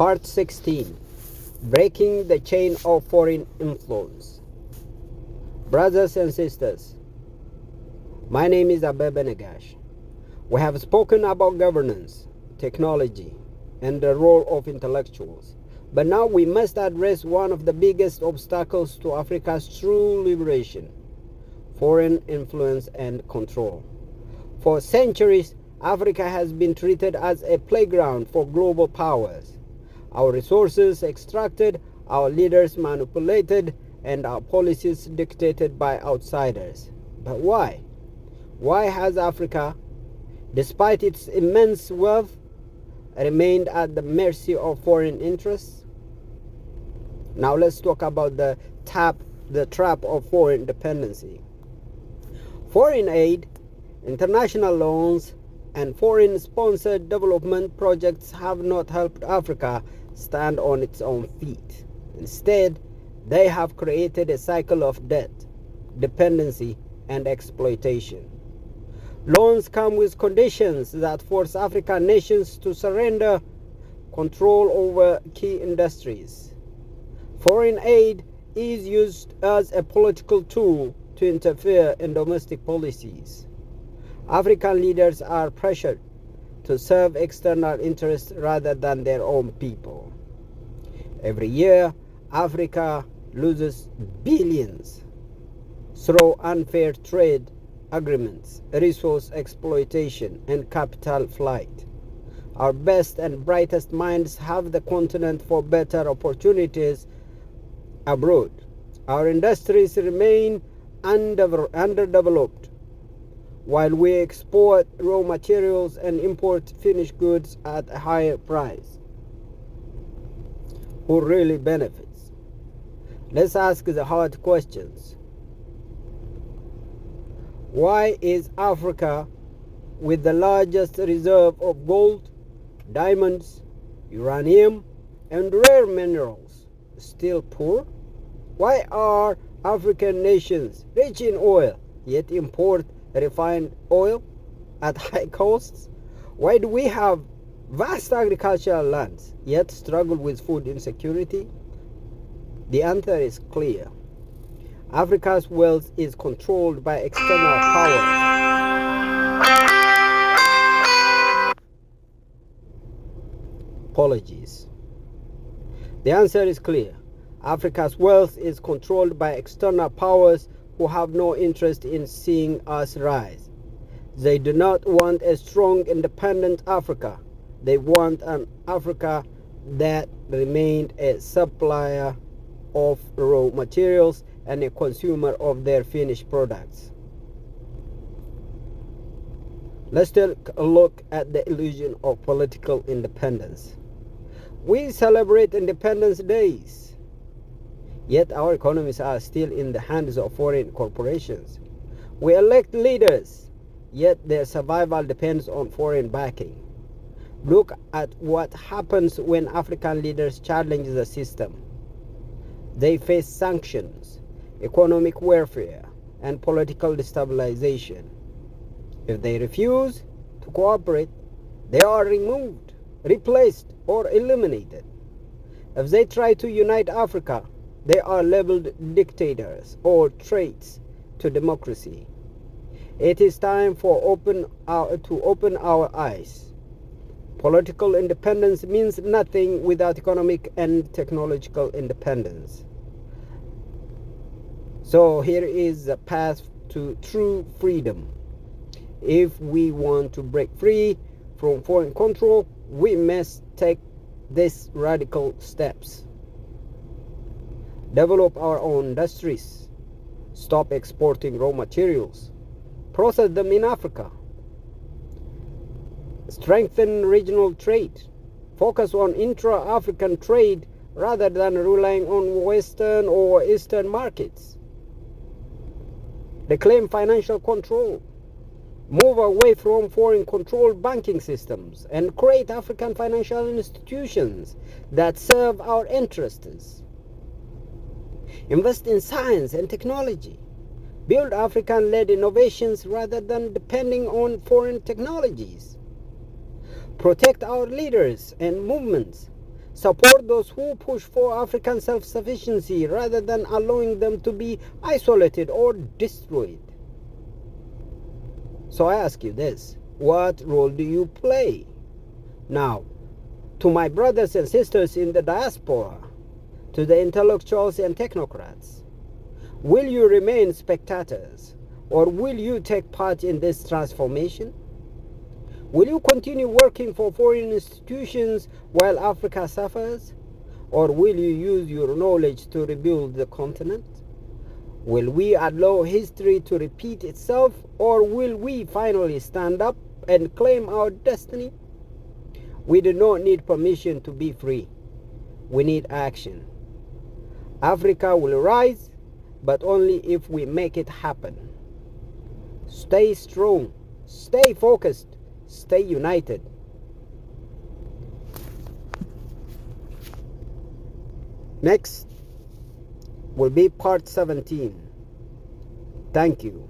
Part 16. Breaking the Chain of Foreign Influence. Brothers and sisters, my name is Abebe Negash. We have spoken about governance, technology, and the role of intellectuals. But now we must address one of the biggest obstacles to Africa's true liberation: foreign influence and control. For centuries, Africa has been treated as a playground for global powers. Our resources extracted, our leaders manipulated, and our policies dictated by outsiders. But why? Why has Africa, despite its immense wealth, remained at the mercy of foreign interests? Now let's talk about the trap of foreign dependency. Foreign aid, international loans, and foreign-sponsored development projects have not helped Africa stand on its own feet. Instead, they have created a cycle of debt, dependency, and exploitation. Loans come with conditions that force African nations to surrender control over key industries. Foreign aid is used as a political tool to interfere in domestic policies. African leaders are pressured to serve external interests rather than their own people. Every year, Africa loses billions through unfair trade agreements, resource exploitation, and capital flight. Our best and brightest minds have the continent for better opportunities abroad. Our industries remain underdeveloped, while we export raw materials and import finished goods at a higher price. Who really benefits? Let's ask the hard questions. Why is Africa, with the largest reserve of gold, diamonds, uranium, and rare minerals, still poor? Why are African nations rich in oil yet import refined oil at high costs? Why do we have vast agricultural lands yet struggle with food insecurity? The answer is clear. Africa's wealth is controlled by external powers. Apologies. The answer is clear. Africa's wealth is controlled by external powers who have no interest in seeing us rise. They do not want a strong, independent Africa. They want an Africa that remained a supplier of raw materials and a consumer of their finished products. Let's take a look at the illusion of political independence. We celebrate Independence Days, yet our economies are still in the hands of foreign corporations. We elect leaders, yet their survival depends on foreign backing. Look at what happens when African leaders challenge the system. They face sanctions, economic warfare, and political destabilization. If they refuse to cooperate, they are removed, replaced, or eliminated. If they try to unite Africa, they are labeled dictators or traits to democracy. It is time to open our eyes. Political independence means nothing without economic and technological independence. So here is the path to true freedom. If we want to break free from foreign control, we must take these radical steps. Develop our own industries. Stop exporting raw materials. Process them in Africa. Strengthen regional trade. Focus on intra-African trade rather than relying on Western or Eastern markets. Reclaim financial control. Move away from foreign-controlled banking systems and create African financial institutions that serve our interests. Invest in science and technology. Build African-led innovations rather than depending on foreign technologies. Protect our leaders and movements. Support those who push for African self-sufficiency rather than allowing them to be isolated or destroyed. So I ask you this, what role do you play? Now, to my brothers and sisters in the diaspora, to the intellectuals and technocrats, will you remain spectators or will you take part in this transformation? Will you continue working for foreign institutions while Africa suffers? Or will you use your knowledge to rebuild the continent? Will we allow history to repeat itself, or will we finally stand up and claim our destiny? We do not need permission to be free. We need action. Africa will rise, but only if we make it happen. Stay strong, stay focused, stay united. Next will be part 17. Thank you.